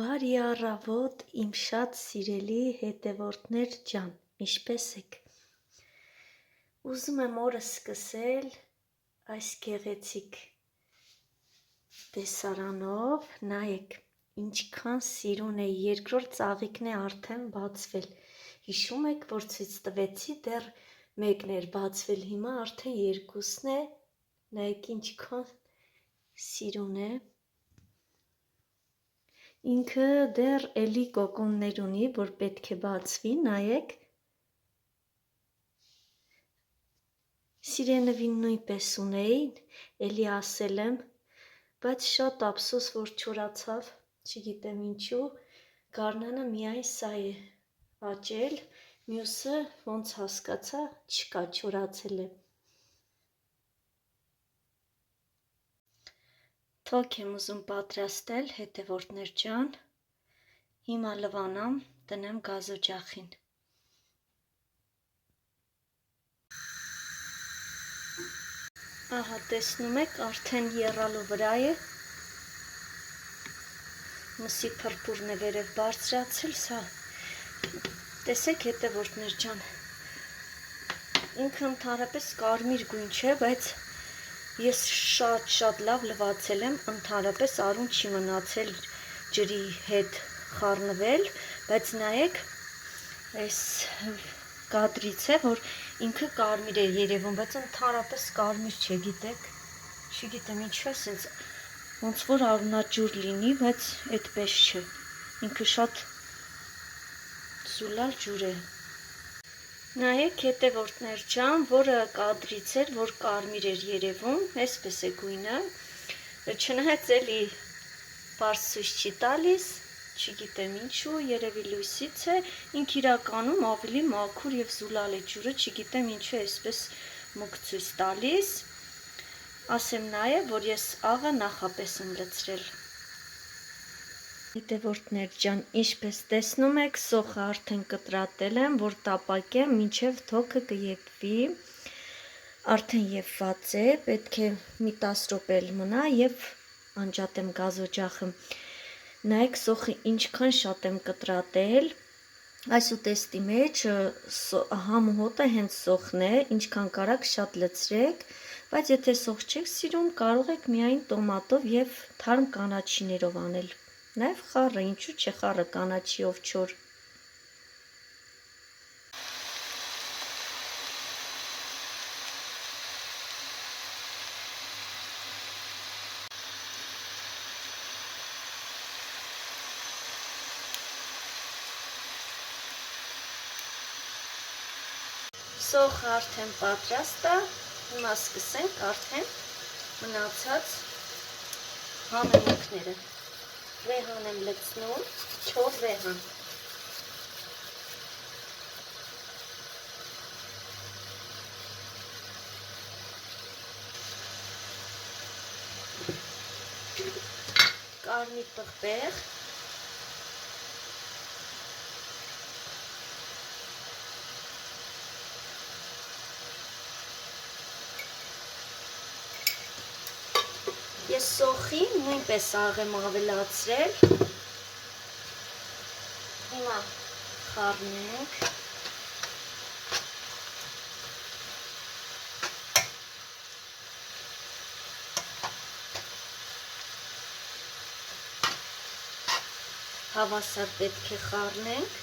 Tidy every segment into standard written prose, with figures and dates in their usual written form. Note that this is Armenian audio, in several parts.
Բարի առավոտ, իմ շատ սիրելի հետևորդներ ջան, ինչպե՞ս եք։ Ուզում եմ օրս սկսել այս գեղեցիկ տեսարանով, նայեք, ինչքան սիրուն է, երկրորդ ծաղիկն է արդեն բացվել։ Հիշում եք, որ ցույց տվեցի, դեռ մեկն էր բացվել, հիմա արդեն երկուսն է, նայեք ինչքան սիրուն է։ Ինքը դեռ էլի կոկոններ ունի, որ պետք է բացվի, նայեք։ Սիրենևին նույնպես ունեի, էլի ասել եմ, բայց շատ ափսոս, որ չորացավ, չգիտեմ ինչու, գարնանը միայն սա է աճել, մյուսը ոնց հասկացա, չկա, չորացել է։ Թոք եմ ուզում պատրաստել, հետևորդներ ջան, հիմա լվանամ, տնեմ գազօջախին։ Ահա տեսնում եք, արդեն եռալու վրա է, մսի փրփուրն է վերև բարձրացել, սա, տեսեք հետևորդներ ջան, ինքը ընդհանրապես կարմիր գույն չէ, բայց ես շատ լավ լվացել եմ, ընդհանրապես արուն չի մնացել ջրի հետ խառնվել, բայց նայեք, այս կադրից է, որ ինքը կարմիր է երևում, բայց ընդհանրապես կարմիր չէ, գիտեք, չգիտեմ ինչու է սենց, ոնց որ արունաջուր լինի, բայց այդպես չէ, ինքը շատ զուլալ ջուր է։ Նայեք հետևորդներ ջան, որը կադրից էր, որ կարմիր էր երևում, այսպես է գույնը, չնայած էլի պարզ ցույց չի տալիս, չգիտեմ ինչու, երևի լույսից է, ինքը իրականում ավելի մաքուր և զուլալ է ջուրը, չգիտեմ ինչու է այսպես մուգ ցույց տալիս, ասեմ նաև, որ ես աղը նախապես եմ լցրել։ Հետևորդներ ջան, ինչպես տեսնում եք, սոխը արդեն կտրատել եմ, որ տապակեմ, մինչև թոքը կեփվի, արդեն եփված է, պետք է մի 10 րոպե մնա և անջատեմ գազօջախը։ Նայեք սոխը ինչքան շատ եմ կտրատել, այս ուտեստի մեջ համը հոտը հենց սոխն է, ինչքան կարաք շատ լցրեք, բայց եթե սոխ չեք սիրում, կարող եք միայն տոմատով և թարմ կանաչիներով անել։ Նաև խառը, ինչու՞ չէ խառը կանաչիով չոր։ Սոխը արդեն պատրաստ է, հիմա սկսենք արդեն մնացած համեմունքները։ Վեհան եմ լցնում, 4 վեհան։ Կարմիր պղպեղ։ Ես սոխին նույնպես աղ եմ ավելացրել, հիմա խառնենք, հավասար պետք է խառնենք,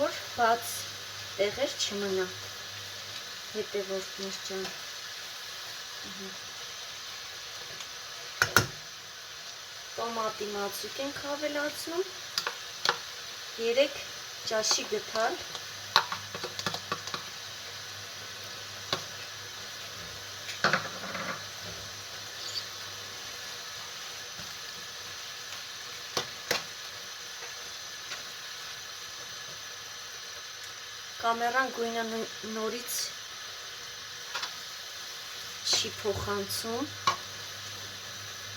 որ բաց տեղեր չմնա, հետևորդներ ջան։ Տոմատի մածուկ ենք ավելացնում, 3 ճաշի գթալ, կամերան գույնը նորից չի փոխանցում,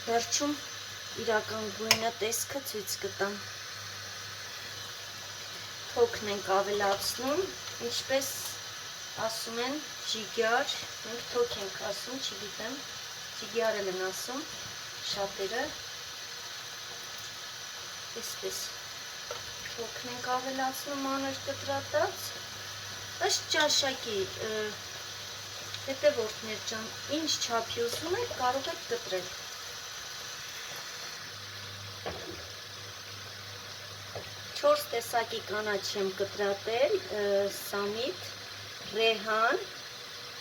վերջում իրական գույնը տեսքը ցույց կտամ։ Թոքն ենք ավելացնում, ինչպես ասում են ջիգար, մենք թոք ենք ասում, չգիտեմ, ջիգար են ասում շատերը, Այսպես փոքր ենք ավելացնում մանր կտրատած, ըստ ճաշակի հետևորդներ ջան, ինչ չափի ուզում եք կարող եք կտրել։ 4 տեսակի կանաչ եմ կտրատել, սամիտ, ռեհան,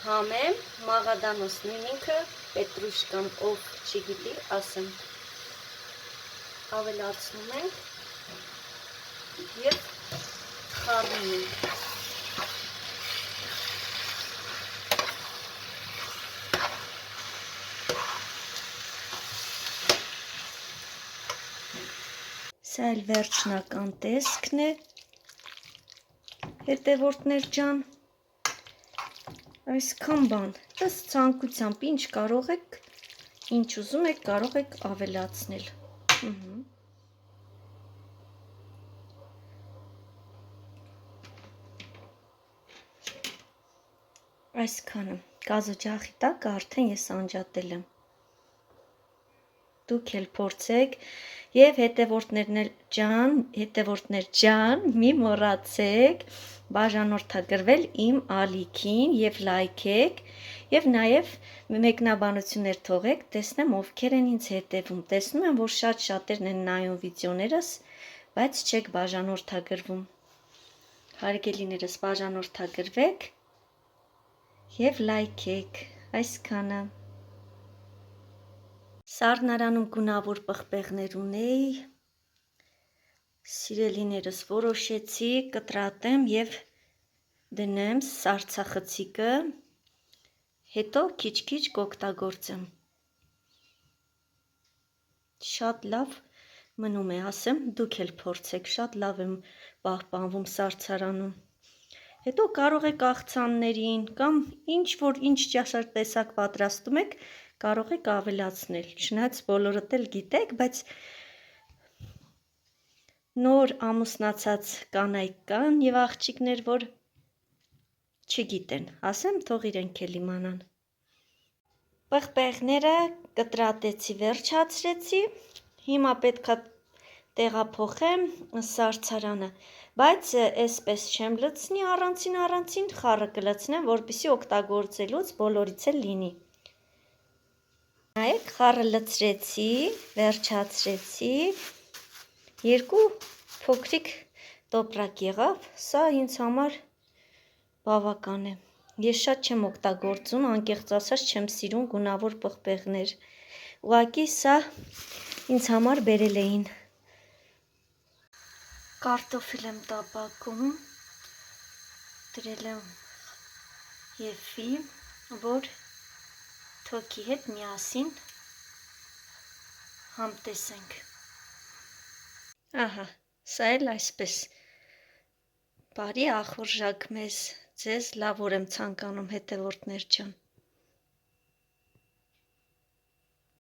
համեմ, մաղադանոս, նույն ինքը պետրուշկան, ով չգիտի, ասեմ։ Ավելացնում ենք և խառնում ենք։ Սա էլ վերջնական տեսքն է, հետևորդներ ջան, այսքան բան, ըստ ցանկությամբ ինչ կարող եք, ինչ ուզում եք կարող եք ավելացնել։ Այսքանը, գազօջախի տակ արդեն ես անջատել եմ։ Դուք էլ փորձեք և հետևորդներ ջան, մի մոռացեք բաժանորդագրվել իմ ալիքին և լայքեք և նաև մեկնաբանություններ թողեք, տեսնեմ ովքեր են ինձ հետևում, տեսնում եմ, որ շատերն են նայում վիդեոներս, բայց չեք բաժանորդագրվում, հարգելիներս բաժանորդագրվեք և լայքեք, այսքանը։ Սառնարանում գունավոր պղպեղներ ունեի, սիրելիներս որոշեցի կտրատեմ և դնեմ սառցախցիկը, հետո քիչ-քիչ կօգտագործեմ։ Շատ լավ մնում է, ասեմ, դուք էլ փորձեք, շատ լավ եմ պահպանվում սառցարանում։ Հետո կարող եք աղցաններին կամ ինչ տեսակ պատրաստում եք, կարող եք ավելացնել, չնայած բոլորդ էլ գիտեք, բայց նոր ամուսնացած կանայք կան և աղջիկներ, որ չգիտեն, ասեմ, թող իրենք էլ իմանան։ Պղպեղները կտրատեցի, վերջացրեցի, հիմա պետք է տեղափոխեմ սառցարանը, բայց այսպես չեմ լցնի առանցին, խառը կլցնեմ, որպեսզի օգտագործելուց բոլորից էլ լինի։ Նայեք, խառը լցրեցի, վերջացրեցի, երկու փոքրիկ տոպրակ եղավ, սա ինձ համար բավական է։ Ես շատ չեմ օգտագործում, անկեղծ ասած չեմ սիրում գունավոր պղպեղներ, ուղղակի սա ինձ համար բերել էին։ Կարտոֆիլ եմ տապակում, դրել եմ եփի, որ թոքի հետ միասին համտեսենք։ Ահա, սա էլ այսպես։ Բարի ախորժակ մեզ, ձեզ լավ օր եմ ցանկանում հետևորդներ ջան։